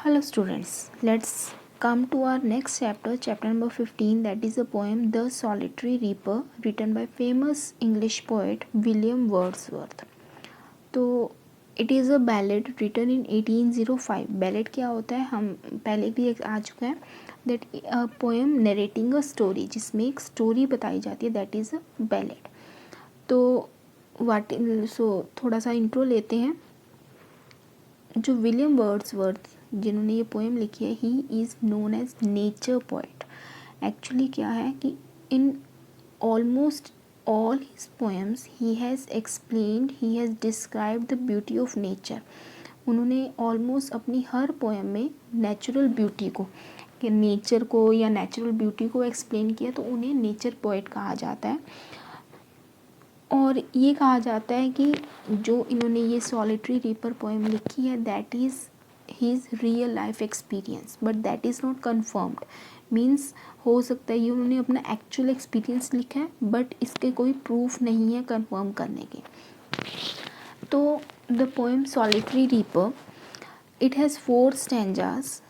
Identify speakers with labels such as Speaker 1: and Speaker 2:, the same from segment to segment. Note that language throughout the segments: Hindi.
Speaker 1: Hello students, let's come to our next chapter, chapter number 15, that is the poem The Solitary Reaper written by famous English poet William Wordsworth. तो it is a ballad written in 1805. Ballad क्या होता है, हम पहले भी आ चुका है, that a poem narrating a story, जिसमें एक स्टोरी बताई जाती है, that is a ballad. तो थोड़ा सा इंट्रो लेते हैं. जो विलियम वर्ड्सवर्थ जिन्होंने ये पोएम लिखी है, he is known as nature poet. Actually क्या है कि in almost all his poems he has explained, he has described the beauty of nature. उन्होंने ऑलमोस्ट अपनी हर पोएम में नेचुरल ब्यूटी को, कि नेचर को या नेचुरल ब्यूटी को एक्सप्लेन किया, तो उन्हें नेचर पोएट कहा जाता है. और ये कहा जाता है कि जो इन्होंने ये सॉलिटरी रीपर पोएम लिखी है, that is his real life experience, but that is not confirmed. Means हो सकता है ये उन्होंने अपना एक्चुअल एक्सपीरियंस लिखा है, बट इसके कोई प्रूफ नहीं है कन्फर्म करने के. तो the poem solitary reaper, it has 4 stanzas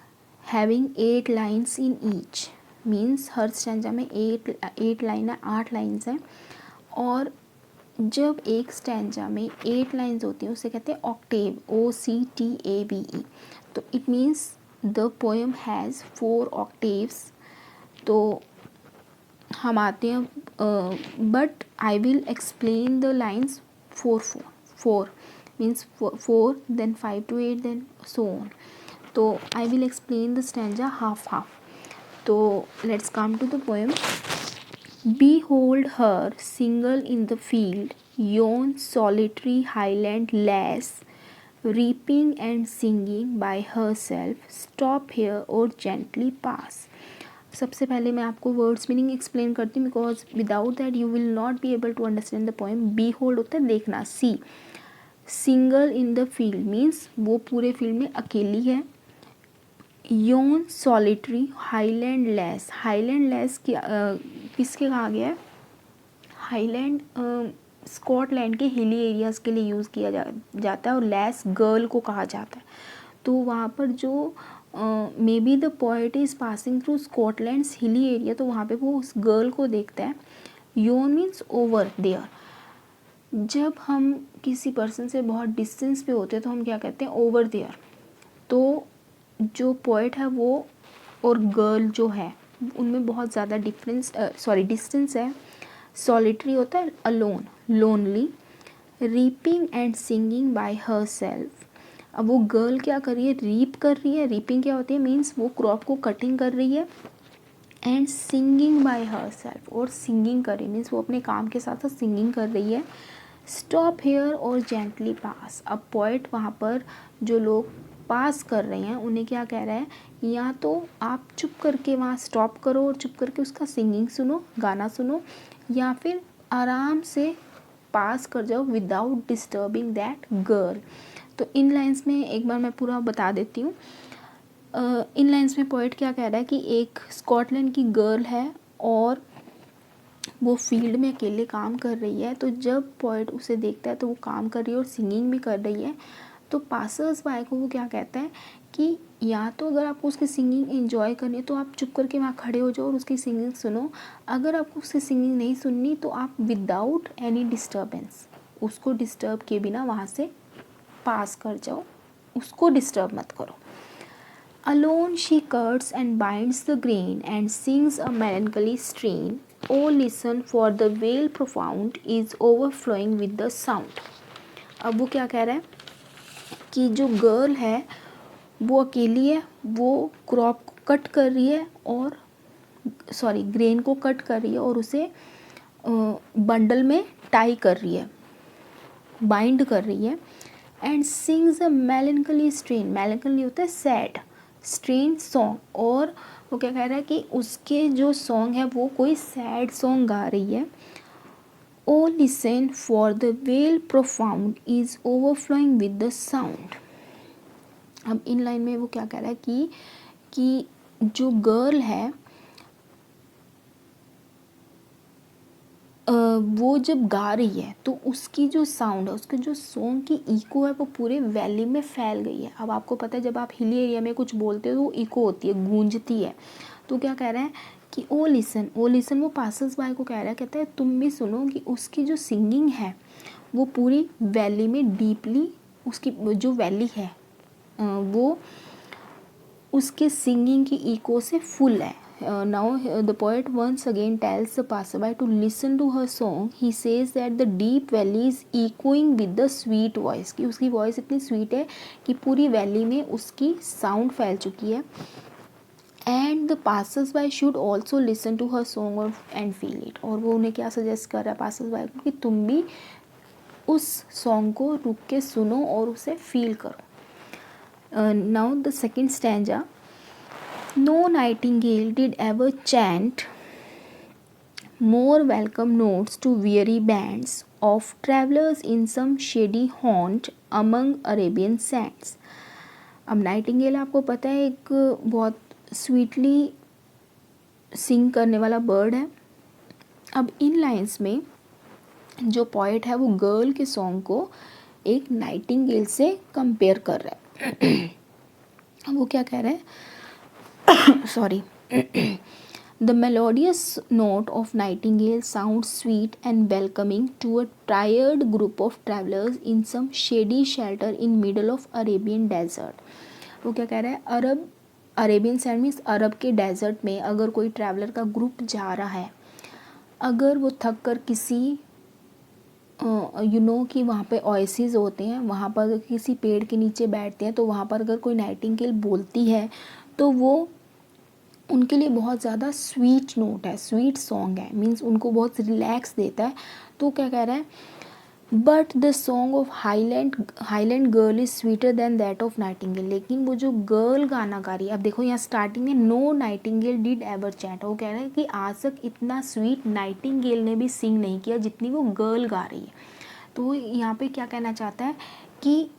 Speaker 1: having 8 lines in each. Means her stanza में 8 लाइन है, 8 लाइन्स हैं. और जब एक स्टैंजा में 8 लाइन्स होती हैं उसे कहते हैं ऑक्टेव, OCTAVE. तो it means the poem has 4 octaves. तो हम आते हैं, but I will explain the lines 4 means 4 then 5 to 8 then so on. तो I will explain the stanza half. तो let's come to the poem. Behold her single in the field, yon solitary highland lass, reaping and singing by herself, stop here or gently pass. सबसे पहले मैं आपको वर्ड्स मीनिंग एक्सप्लेन करती हूँ, because without that you will not be able to understand the poem. Behold होता है देखना, see. Single in the field means वो पूरे फील्ड में अकेली है. Yon solitary highland lass, highland lass किसके कहा गया है? हाईलैंड स्कॉटलैंड के हिली एरियाज़ के लिए यूज़ किया जाता है, और लेस गर्ल को कहा जाता है. तो वहाँ पर जो may be the poet is passing through Scotland's hilly area, तो वहाँ पे वो उस गर्ल को देखता है. योन मीन्स ओवर देयर. जब हम किसी पर्सन से बहुत डिस्टेंस पे होते हैं तो हम क्या कहते हैं? Over there. तो जो पोएट है वो और गर्ल जो है उनमें बहुत ज़्यादा डिस्टेंस है. सॉलिटरी होता है alone, lonely. Reaping and singing by her self. अब वो गर्ल क्या कर रही है? रीप कर रही है. रीपिंग क्या होती है? मीन्स वो क्रॉप को कटिंग कर रही है. And singing by her self, और सिंगिंग कर रही मीन्स वो अपने काम के साथ साथ सिंगिंग कर रही है. स्टॉप हेयर और जेंटली पास. अब पोएट वहाँ पर जो लोग पास कर रहे हैं उन्हें क्या कह रहा है? या तो आप चुप करके वहाँ स्टॉप करो और चुप करके उसका सिंगिंग सुनो, गाना सुनो, या फिर आराम से पास कर जाओ विदाउट डिस्टर्बिंग दैट गर्ल. तो इन लाइन्स में एक बार मैं पूरा बता देती हूँ. इन लाइन्स में पोएट क्या कह रहा है कि एक स्कॉटलैंड की गर्ल है और वो फील्ड में अकेले काम कर रही है. तो जब पोएट उसे देखता है तो वो काम कर रही है और सिंगिंग भी कर रही है. तो पासर्स बाय को वो क्या कहता है कि या तो अगर आपको उसकी सिंगिंग एंजॉय करनी है तो आप चुप करके वहाँ खड़े हो जाओ और उसकी सिंगिंग सुनो. अगर आपको उसकी सिंगिंग नहीं सुननी तो आप विदाउट एनी डिस्टर्बेंस, उसको डिस्टर्ब किए बिना वहाँ से पास कर जाओ, उसको डिस्टर्ब मत करो. Alone she cuts and binds the grain and sings a melancholy strain. Oh listen, for the vale profound is overflowing with the sound. अब वो क्या कह रहा है कि जो गर्ल है वो अकेली है, वो क्रॉप को कट कर रही है और ग्रेन को कट कर रही है और उसे बंडल में टाई कर रही है, बाइंड कर रही है. And sings a मेलनकली strain. मेलनकली होता है सैड, स्ट्रेन सॉन्ग. और वो क्या कह रहा है कि उसके जो सॉन्ग है वो कोई सैड सॉन्ग गा रही है. O listen, for the vale profound is overflowing with the sound. अब इन लाइन में वो क्या कह रहा है कि जो गर्ल है वो जब गा रही है तो उसकी जो साउंड है, उसके जो सॉन्ग की इको है वो पूरे वैली में फैल गई है। अब आपको पता है जब आप हिली एरिया में कुछ बोलते हो तो वो इको होती है, गूंजती है। तो क्या कह रहा है कि ओ लिसन, ओ लिसन, वो पासर्स बाय को कह रहा है, कहता है तुम भी सुनो कि उसकी जो सिंगिंग है वो पूरी वैली में डीपली, उसकी जो वैली है वो उसके सिंगिंग की इको से फुल है। Now the poet once again tells the passerby to listen to her song. He says that the deep valley is echoing with the sweet voice, कि उसकी वॉइस इतनी स्वीट है कि पूरी वैली में उसकी साउंड फैल चुकी है। And the passers by should also listen to her song और एंड फील इट, और वो उन्हें क्या सजेस्ट कर रहा है पासर्स बाय को कि तुम भी उस सॉन्ग को रुक के सुनो और उसे फील करो। Now the second stanza. No nightingale did ever chant more welcome notes to weary bands of travellers in some shady haunt among Arabian sands. अब नाइटिंगेल आपको पता है एक बहुत स्वीटली सिंग करने वाला बर्ड है। अब इन लाइंस में जो पोएट है वो गर्ल के सॉन्ग को एक नाइटिंगेल से कंपेयर कर रहा है। वो क्या कह रहा है sorry the melodious note of nightingale sound sweet and welcoming to a tired group of travellers in some shady shelter in middle of Arabian desert. वो क्या कह रहा है, अरेबियन सैंड मीन्स अरब के डेजर्ट में अगर कोई ट्रैवलर का ग्रुप जा रहा है, अगर वो थक कर किसी कि वहाँ पे ओएसिस होते हैं, वहाँ पर अगर किसी पेड़ के नीचे बैठते हैं तो वहाँ पर अगर कोई नाइटिंगेल बोलती है तो वो उनके लिए बहुत ज़्यादा स्वीट नोट है, स्वीट सॉन्ग है, मीन्स उनको बहुत रिलैक्स देता है। तो क्या कह रहा है, but the song of highland girl is sweeter than that of Nightingale. लेकिन वो जो गर्ल गाना गा रही है, अब देखो यहाँ स्टार्टिंग में no nightingale did ever chant, वो कह रहे हैं कि आज तक इतना स्वीट नाइटिंगेल ने भी सिंग नहीं किया जितनी वो गर्ल गा रही है। तो यहाँ पे क्या कहना चाहता है कि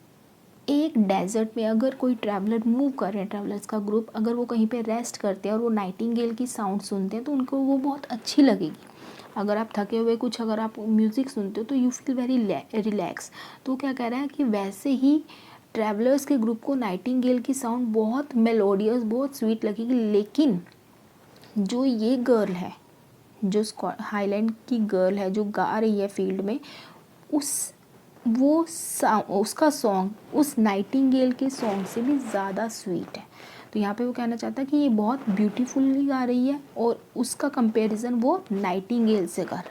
Speaker 1: एक डेजर्ट में अगर कोई ट्रैवलर मूव कर रहे हैं, ट्रैवलर्स का ग्रुप अगर वो कहीं पे रेस्ट करते हैं और वो नाइटिंगेल की साउंड सुनते हैं तो उनको वो बहुत अच्छी लगेगी। अगर आप थके हुए कुछ अगर आप म्यूज़िक सुनते हो तो यू फील वेरी रिलैक्स। तो क्या कह रहा है कि वैसे ही ट्रैवलर्स के ग्रुप को नाइटिंगेल की साउंड बहुत मेलोडियस, बहुत स्वीट लगेगी। लेकिन जो ये गर्ल है, जो हाईलैंड की गर्ल है जो गा रही है फील्ड में, उसका सॉन्ग उस नाइटिंगेल के सॉन्ग से भी ज़्यादा स्वीट है। तो यहाँ पे वो कहना चाहता है कि ये बहुत ब्यूटीफुली गा रही है और उसका कंपैरिजन वो नाइटिंगेल से कर रहा है।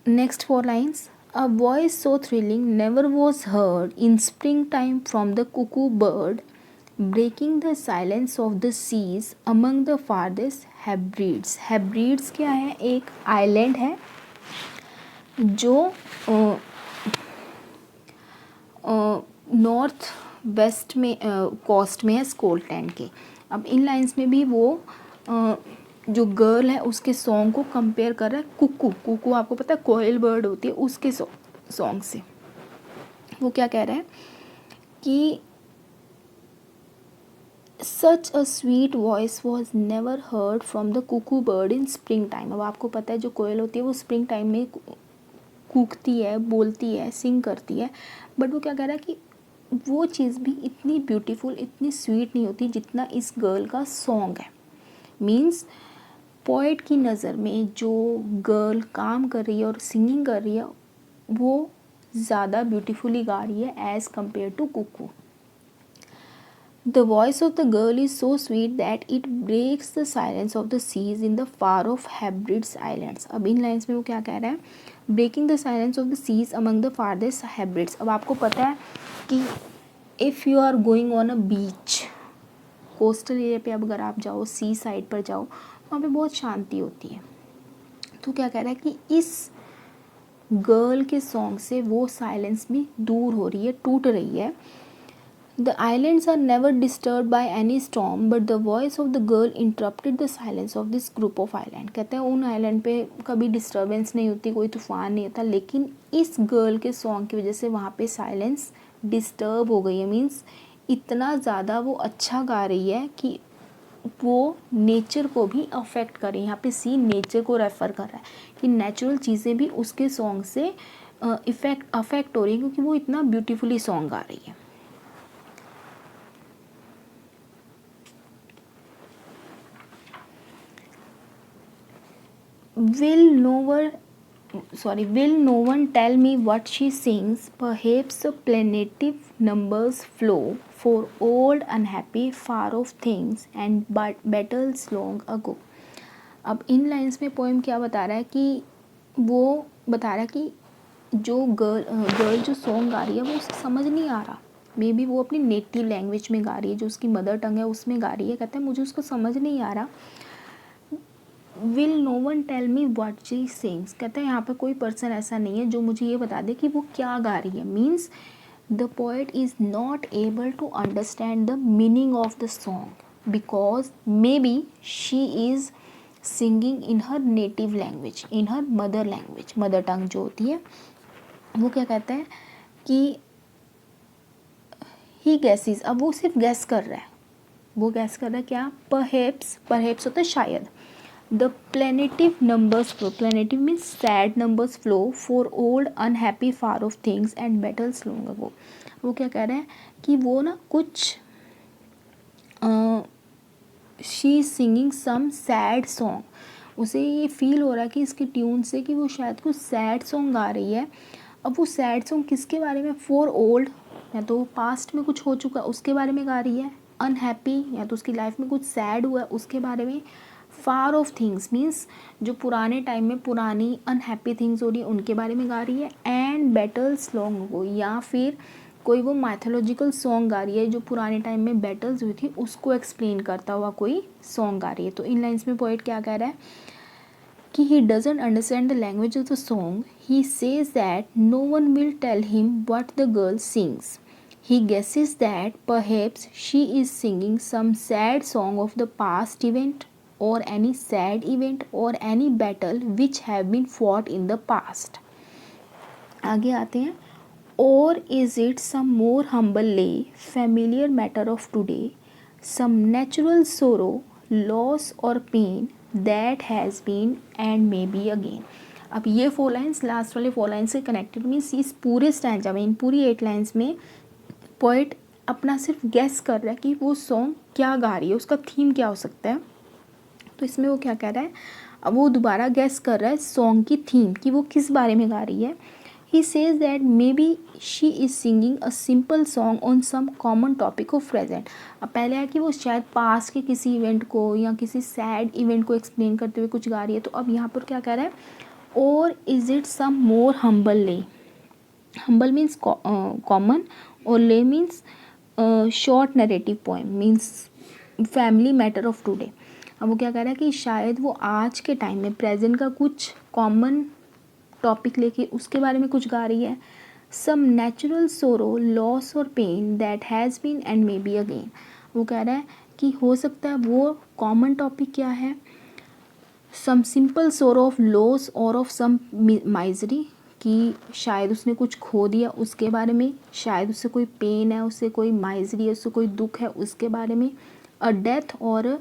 Speaker 1: Next 4 lines. A voice so thrilling never was heard in spring time from the cuckoo bird breaking the silence of the seas among the farthest Hebrides. Hebrides क्या है, एक आइलैंड है जो नॉर्थ वेस्ट में कोस्ट में है स्कॉटलैंड के। अब इन लाइंस में भी वो जो गर्ल है उसके सॉन्ग को कंपेयर कर रहा है कुकू। कुकू आपको पता है कोयल बर्ड होती है, उसके सॉन्ग से। वो क्या कह रहा है कि such a sweet voice was never heard from the cuckoo bird in spring time. अब आपको पता है जो कोयल होती है वो स्प्रिंग टाइम में कूकती है, बोलती है, सिंग करती है, बट वो क्या कह रहा है कि वो चीज़ भी इतनी ब्यूटीफुल, इतनी स्वीट नहीं होती जितना इस गर्ल का सॉन्ग है। मीन्स पोएट की नज़र में जो गर्ल काम कर रही है और सिंगिंग कर रही है वो ज़्यादा ब्यूटीफुली गा रही है as compare to cuckoo. The voice of the girl is so sweet that it breaks the silence of the seas in the far off Hebrides Islands. अब इन लाइन्स में वो क्या कह रहा है, breaking the silence of the seas among the farthest Hebrides. अब आपको पता है कि if you are going on a beach, coastal area पे अब अगर आप जाओ, सी साइड पर जाओ, वहाँ पे बहुत शांति होती है। तो क्या कह रहा है कि इस गर्ल के सॉन्ग से वो साइलेंस भी दूर हो रही है, टूट रही है। The islands are never disturbed by any storm, but the voice of the girl interrupted the silence of this group of island. कहते हैं उन आइलैंड पे कभी डिस्टर्बेंस नहीं होती, कोई तूफान नहीं होता, लेकिन इस गर्ल के सॉन्ग की वजह से वहाँ पे साइलेंस डिस्टर्ब हो गई है। मीन्स इतना ज़्यादा वो अच्छा गा रही है कि वो नेचर को भी अफेक्ट करे। यहाँ पे सी नेचर को रेफ़र कर रहा है कि नेचुरल चीज़ें भी उसके सॉन्ग से अफेक्ट हो रही है, क्योंकि वो इतना ब्यूटीफुली सॉन्ग गा रही है। Will no one tell me what she sings? Perhaps a plaintive numbers flow for old unhappy far off things and battles long ago. अब इन लाइंस में पोएम क्या बता रहा है कि वो बता रहा है कि जो गर्ल जो सॉन्ग गा रही है वो उसे समझ नहीं आ रहा। मे बी वो अपनी नेटिव लैंग्वेज में गा रही है, जो उसकी मदर टंग है उसमें गा रही है। कहता है मुझे उसको समझ नहीं आ रहा। Will no one tell me what she sings, कहते हैं यहाँ पे कोई पर्सन ऐसा नहीं है जो मुझे ये बता दे कि वो क्या गा रही है। Means the poet is not able to understand the meaning of the song because maybe she is singing in her native language, in her mother language, mother tongue जो होती है। वो क्या कहते हैं कि ही गैसेस, अब वो सिर्फ गैस कर रहा है। वो गैस कर रहा है क्या? परहैप्स होता है शायद। The plaintive numbers flow, plaintive means sad numbers flow for old unhappy far off things and battles long ago. वो क्या कह रहे हैं कि वो ना कुछ she is singing some sad song. उसे ये फील हो रहा है कि इसकी ट्यून से कि वो शायद कुछ सैड सॉन्ग गा रही है। अब वो सैड सॉन्ग किसके बारे में? फॉर ओल्ड, या तो पास्ट में कुछ हो चुका उसके बारे में गा रही है। अनहैप्पी, या तो उसकी लाइफ में कुछ सैड हुआ है उसके बारे में। फार ऑफ थिंग्स मीन्स जो पुराने टाइम में पुरानी अनहैप्पी थिंग्स हो रही है उनके बारे में गा रही है। एंड बैटल्स लॉन्ग हो, या फिर कोई वो माइथोलॉजिकल सॉन्ग गा रही है जो पुराने टाइम में बैटल्स हुई थी उसको एक्सप्लेन करता हुआ कोई सॉन्ग गा रही है। तो इन लाइन्स में पोएट क्या कह रहा है कि he doesn't understand the language of the song. He says that no one will tell him what the girl sings. He guesses that perhaps she is singing some sad song of the past event or any sad event or any battle which have been fought in the past. आगे आते हैं। Or is it some more humble lay, familiar matter of today, some natural sorrow, loss or pain that has been and may be again. अब ये 4 लाइन्स लास्ट वाले 4 लाइन्स से कनेक्टेड मीन्स इस पूरे स्टैंजा में, इन पूरी 8 लाइन्स में पोएट अपना सिर्फ गेस कर रहा है कि वो सॉन्ग क्या गा रही है, उसका थीम क्या हो सकता है। तो इसमें वो क्या कह रहा है, अब वो दोबारा गेस कर रहा है सॉन्ग की थीम कि वो किस बारे में गा रही है। He says that maybe she is singing a simple song on some common topic of present. अब पहले है कि वो शायद पास के किसी इवेंट को या किसी सैड इवेंट को एक्सप्लेन करते हुए कुछ गा रही है। तो अब यहाँ पर क्या कह रहा है, और is it some more humble lay. Humble means common और lay means short narrative poem means family matter of today. अब वो क्या कह रहा है कि शायद वो आज के टाइम में प्रेजेंट का कुछ कॉमन टॉपिक लेके उसके बारे में कुछ गा रही है। सम नेचुरल सोरो, लॉस और pain that has been and may be again. वो कह रहा है कि हो सकता है वो कॉमन टॉपिक क्या है, some simple sorrow of loss और ऑफ सम माइजरी, कि शायद उसने कुछ खो दिया उसके बारे में, शायद उससे कोई पेन है, उससे कोई माइजरी है, उससे कोई दुख है उसके बारे में। अ डेथ और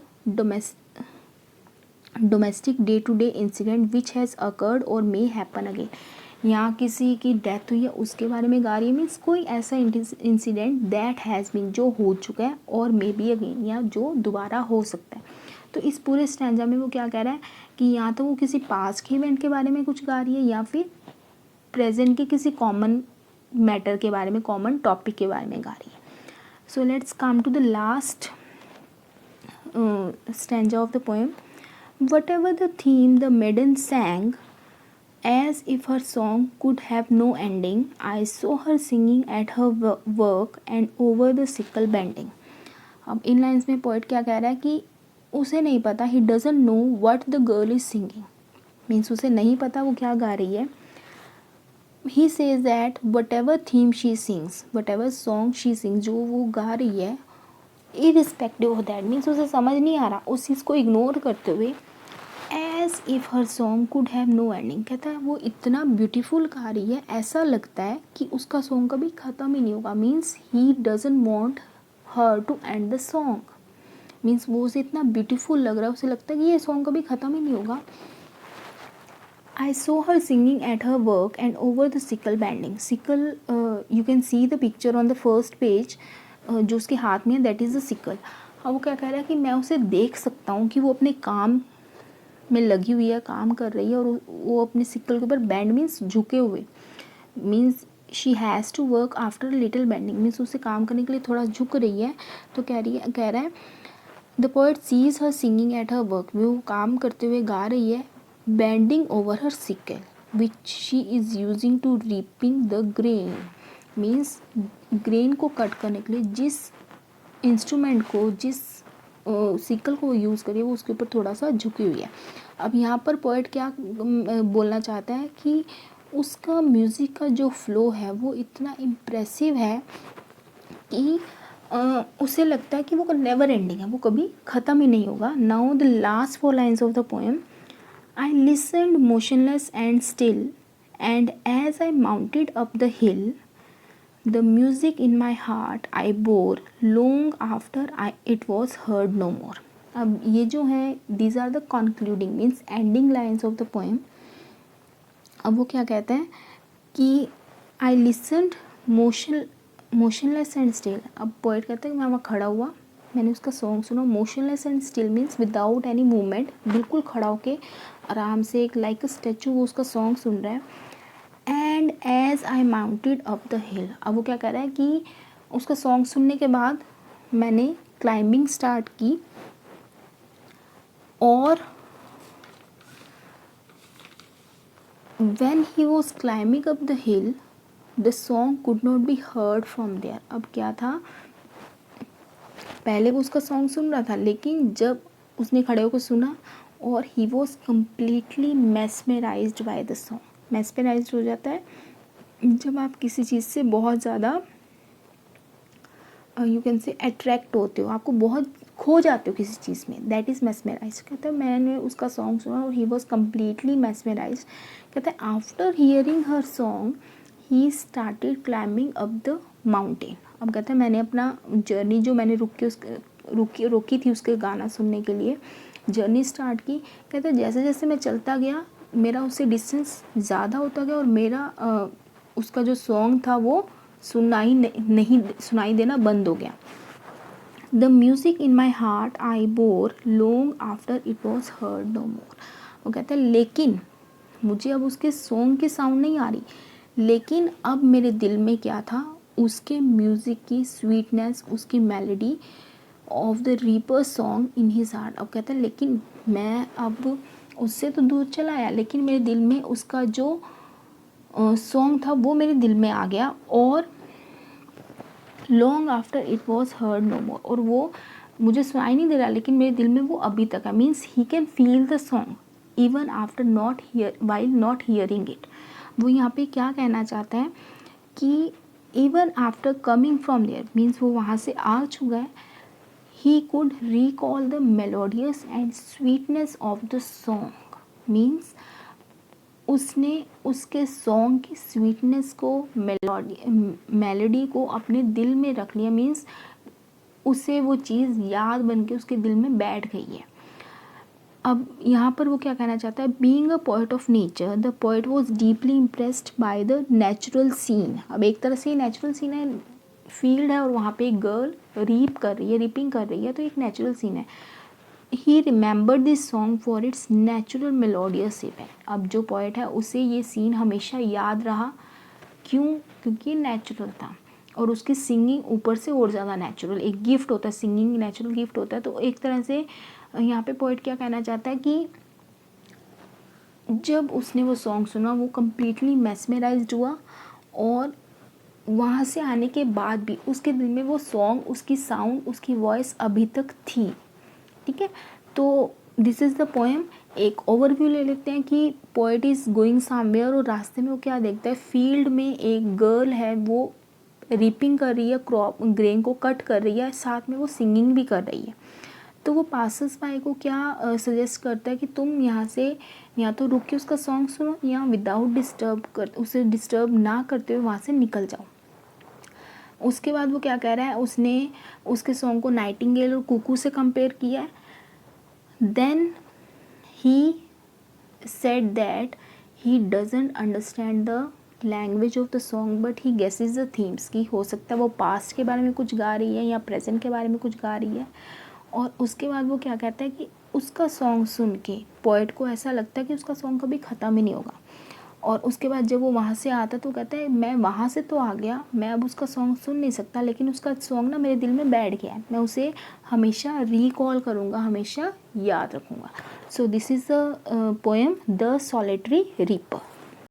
Speaker 1: domestic day to day incident which has occurred और मे हैपन अगेन। यहाँ किसी की डेथ हुई है उसके बारे में गा रही है। मीन्स कोई ऐसा इंसिडेंट दैट हैज़ बीन जो हो चुका है और मे बी अगेन या जो दोबारा हो सकता है। तो इस पूरे स्टैंजा में वो क्या कह रहा है कि या तो वो किसी पास के इवेंट के बारे में कुछ गा रही है या फिर प्रेजेंट के किसी कॉमन मैटर के बारे में, कॉमन टॉपिक के बारे में गा रही है। So let's come to the last stanza of the poem. Whatever the theme the maiden sang, as if her song could have no ending, I saw her singing at her work and over the sickle bending. अब इन लाइन्स में पोएट क्या कह रहा है कि उसे नहीं पता, he doesn't know what the girl is singing, means उसे नहीं पता वो क्या गा रही है। He says that whatever theme she sings, whatever song she sings, जो वो गा रही है, इरिस्पेक्टिव ऑफ दैट मीन्स उसे समझ नहीं आ रहा, उस चीज़ को इग्नोर करते हुए as if her song could have no ending, कहता है वो इतना ब्यूटीफुल गा रही है ऐसा लगता है कि उसका सॉन्ग कभी ख़त्म ही नहीं होगा। Means he doesn't want her to end the song, means वो उसे इतना ब्यूटीफुल लग रहा है, उसे लगता है कि ये सॉन्ग कभी ख़त्म ही नहीं होगा. I saw her singing at her work and over the sickle bending. Sickle, you can see the picture on the first page. जो उसके हाथ में है that is a sickle. अब वो क्या कह रहा है कि मैं उसे देख सकता हूँ कि वो अपने काम में लगी हुई है, काम कर रही है, और वो अपने सिक्कल के ऊपर बैंड मीन्स झुके हुए, means she has to work after little bending, means उसे काम करने के लिए थोड़ा झुक रही है. तो कह रहा है the poet sees her singing at her work, वो काम करते हुए गा रही है, bending over her sickle which she is using to reaping the grain, means grain को कट करने के लिए जिस इंस्ट्रूमेंट को, जिस सिक्कल को यूज़ करिए वो उसके ऊपर थोड़ा सा झुकी हुई है. अब यहाँ पर पोएट क्या बोलना चाहता है कि उसका म्यूज़िक का जो फ्लो है वो इतना इम्प्रेसिव है कि उसे लगता है कि वो नेवर एंडिंग है, वो कभी ख़त्म ही नहीं होगा. Now the last 4 lines of the poem. I listened motionless and still, and as I mounted up the hill, the music in my heart I bore long after it was heard no more. अब ये जो है these are the concluding means ending lines of the poem. अब वो क्या कहते हैं कि I listened motionless and still. अब पोएट कहते हैं कि मैं वहाँ खड़ा हुआ, मैंने उसका सॉन्ग सुना. Motionless and still means without any movement, बिल्कुल खड़ा होके आराम से एक लाइक अ स्टैचू वो उसका सॉन्ग सुन रहा है. And as I mounted up the hill. अब वो क्या कर रहा है कि उसका सॉन्ग सुनने के बाद मैंने क्लाइंबिंग स्टार्ट की, और when he was climbing up the hill the song could not be heard from there. अब क्या था, पहले वो उसका सॉन्ग सुन रहा था, लेकिन जब उसने खड़े होकर सुना और he was completely mesmerised by the song. Mesmerised हो जाता है जब आप किसी चीज़ से बहुत ज़्यादा यू कैन से अट्रैक्ट होते हो, आपको बहुत खो जाते हो किसी चीज़ में, दैट इज़ मेस्मेराइज. कहते हैं मैंने उसका सॉन्ग सुना और ही वॉज कम्प्लीटली मेस्मेराइज. कहते हैं after hearing her song he started climbing up the mountain. अब कहते हैं मैंने अपना जर्नी जो मैंने रोकी थी उसके गाना सुनने के लिए, जर्नी स्टार्ट की. कहते हैं जैसे जैसे मैं चलता गया मेरा उससे डिस्टेंस ज़्यादा होता गया, और मेरा उसका जो सॉन्ग था वो सुनाई देना बंद हो गया. The music in my heart I bore long after it was heard no more. वो कहते हैं लेकिन मुझे अब उसके सॉन्ग की साउंड नहीं आ रही, लेकिन अब मेरे दिल में क्या था, उसके म्यूज़िक की स्वीटनेस, उसकी melody of the reaper song in his heart. अब कहते हैं लेकिन मैं अब उससे तो दूर चला आया, लेकिन मेरे दिल में उसका जो सॉन्ग था वो मेरे दिल में आ गया, और long after it was heard no more, और वो मुझे सुनाई नहीं दे रहा लेकिन मेरे दिल में वो अभी तक है. Means he can feel the song even after while not hearing it. वो यहाँ पे क्या कहना चाहता है कि even after coming from there, means वो वहाँ से आ चुका है, he could recall the melodious and sweetness of the song. Means उसने उसके सॉन्ग की स्वीटनेस को, मेलोडी को अपने दिल में रख लिया. मीन्स उसे वो चीज़ याद बन के उसके दिल में बैठ गई है. अब यहाँ पर वो क्या कहना चाहता है, being a poet of nature the poet was deeply impressed by the natural scene. अब एक तरह से नेचुरल सीन है, फील्ड है और वहाँ पे एक गर्ल रीपिंग कर रही है, तो एक नेचुरल सीन है. He remember this song for its natural melodious effect. अब जो पोएट है उसे ये सीन हमेशा याद रहा, क्यों, क्योंकि नेचुरल था और उसकी सिंगिंग ऊपर से और ज़्यादा नेचुरल. एक गिफ्ट होता है, सिंगिंग नेचुरल गिफ्ट होता है. तो एक तरह से यहाँ पे पोएट क्या कहना चाहता है कि जब उसने वो सॉन्ग सुना वो कम्प्लीटली मेस्मेराइज्ड हुआ, और वहाँ से आने के बाद भी उसके दिल में वो सॉन्ग, उसकी साउंड, उसकी वॉइस अभी तक थी. ठीक है, तो दिस इज़ द पोएम. एक ओवरव्यू ले लेते हैं कि पोएट इज़ गोइंग समवेयर, और रास्ते में वो क्या देखता है, फील्ड में एक गर्ल है, वो रीपिंग कर रही है, ग्रेन को कट कर रही है, साथ में वो सिंगिंग भी कर रही है. तो वो पासर्स बाय को क्या सजेस्ट करता है कि तुम यहाँ से या तो रुक के उसका सॉन्ग सुनो, या विदाउट उसे डिस्टर्ब ना करते हुए वहाँ से निकल जाओ. उसके बाद वो क्या कह रहा है, उसने उसके सॉन्ग को नाइटिंगेल और कुकू से कंपेयर किया है. Then he said that he doesn't understand the language of the song but he guesses the themes. कि हो सकता है वो पास्ट के बारे में कुछ गा रही है या प्रेजेंट के बारे में कुछ गा रही है. और उसके बाद वो क्या कहता है कि उसका सॉन्ग सुन के पोएट को ऐसा लगता है कि उसका सॉन्ग कभी ख़त्म ही नहीं होगा. और उसके बाद जब वो वहाँ से आता तो कहता है मैं वहाँ से तो आ गया, मैं अब उसका सॉन्ग सुन नहीं सकता, लेकिन उसका सॉन्ग ना मेरे दिल में बैठ गया है, मैं उसे हमेशा रिकॉल करूँगा, हमेशा याद रखूँगा. So this is the poem the solitary reaper.